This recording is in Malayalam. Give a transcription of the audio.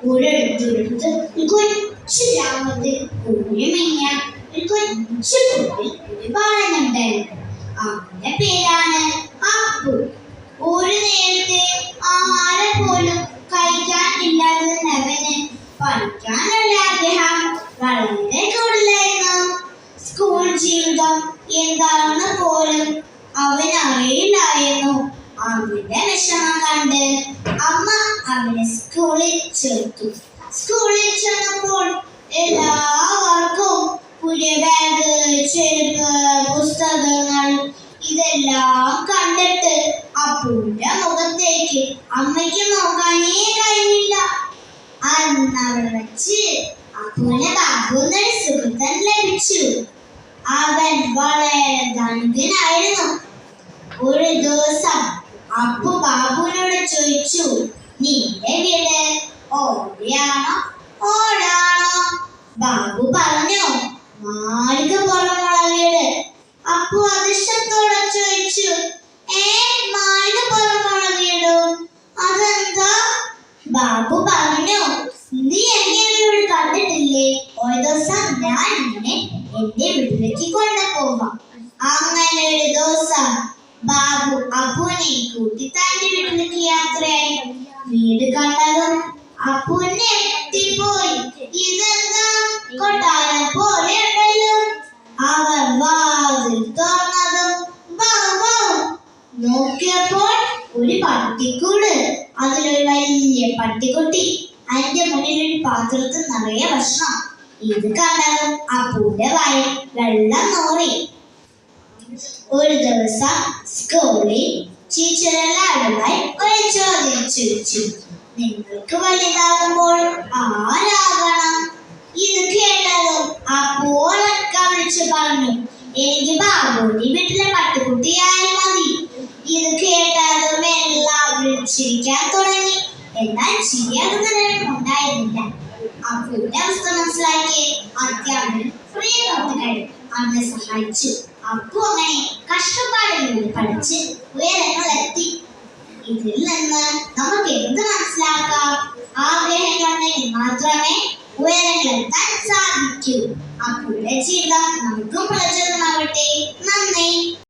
ഒരിടത്തൊരിടത്ത് ഒരു കൊച്ചു ഗ്രാമത്തിൽ കുഞ്ഞുമിഞ്ഞ ഒരു കൊച്ചു കുട്ടി ഒരു ബാലനുണ്ടായിരുന്നു. അവന്റെ പേരാണ് അപ്പു. ഒരു നേരത്തെ ആഹാരം പോലും കഴിക്കാൻ ഇല്ലാത്തതിന് അവന് പഠിക്കാനുള്ള ആഗ്രഹം വളരെ കൂടുതലായിരുന്നു. സ്കൂൾ ജീവിതം എന്താണെന്ന് പോലും അവന് അറിയില്ലായിരുന്നു. അവന്റെ വിഷമം കണ്ട് അമ്മ അവനെ സ്കൂളിൽ ചേർത്തു. സ്കൂളിൽ ചെന്നപ്പോൾ എല്ലാവർക്കും പുതിയ ബാഗ്, ചെരുപ്പ്, പുസ്തകങ്ങൾ ഇതെല്ലാം കണ്ടിട്ട് അപ്പുവിന്റെ മുഖത്തേക്ക് അമ്മയ്ക്ക് നോക്കാനേ കഴിഞ്ഞില്ല. അന്നവിടെ വെച്ച് അപ്പുവിന് ബാബു എന്നൊരു സുഹൃത്തൻ ലഭിച്ചു. അവൻ വളരെ ധനികനായിരുന്നു. ഒരു ദിവസം അപ്പു ബാബുവിനോട് ചോദിച്ചു, നിന്റെ വീട് ഓടിയാണോ ഓടാണോ? ബാബു പറഞ്ഞു, മാളികപ്പുറമുള്ള വീട്. അപ്പു അതിശയത്തോടെ ചോദിച്ചു, മാളികപ്പുറമുള്ള വീടോ? അതെന്താ? ബാബു പറഞ്ഞു, നീ എന്നെ വീട് കണ്ടിട്ടില്ലേ? ഒരു ദിവസം ഞാൻ നിന്നെ എന്റെ വീട്ടിലേക്ക് കൊണ്ടുപോകാം. അങ്ങനെ ഒരു ദിവസം ബാബു അപ്പുവിനെ കൂട്ടി തന്റെ വീട്ടിലേക്ക് യാത്രയായി. വീട് കണ്ടതും അപ്പുവിനെ എത്തിപ്പോയി. ഇതെന്താ കൊട്ടാരം പോലെ ഉണ്ടല്ലോ. അവർ വാതിൽ തുറന്നതും നോക്കിയപ്പോൾ ഒരു പട്ടിക്കൂട്. അതിലൊരു വലിയ പട്ടിക്കുട്ടി. അതിന്റെ മുന്നിൽ ഒരു പാത്രത്തിൽ നിറയെ ഭക്ഷണം. ഇത് കണ്ടതും അപ്പുവിന്റെ വായിൽ വെള്ളം നോറി. ഒരു ദിവസം സ്കൂളിൽ ടീച്ചർ എല്ലാവരുമായി ഒരു ചോദ്യം ചോദിച്ചു, നിങ്ങൾക്ക് വലുതാകുമ്പോൾ ആരാകണം? ഇത് കേട്ടതും അപ്പു ഉറക്കെ വിളിച്ചു പറഞ്ഞു, എനിക്ക് ബാബുവിന്റെ വീട്ടിലെ പട്ടിക്കുട്ടിയായി മതി. ഇത് കേട്ടതും എല്ലാവരും ചിരിക്കാൻ തുടങ്ങി. എന്നാൽ ചിരിയാകുന്നവരും ഉണ്ടായിരുന്നില്ല. അപ്പുവിന്റെ അവസ്ഥ മനസ്സിലാക്കി അധ്യാപകൻ പ്രിയപ്രവർത്തകരും അവനെ സഹായിച്ചു. അപ്പു അങ്ങനെ കഷ്ടപ്പാടുകളിൽ പഠിച്ച് ഉയരങ്ങളെത്തി. ഇതിൽ നിന്ന് നമുക്ക് എന്ത് മനസ്സിലാക്കാം? ആഗ്രഹങ്ങളുണ്ടെങ്കിൽ മാത്രമേ ഉയരങ്ങളെത്താൻ സാധിക്കൂ. അപ്പുവിന്റെ ജീവിതം നമുക്കും പ്രചോദനമാവട്ടെ. നന്ദി.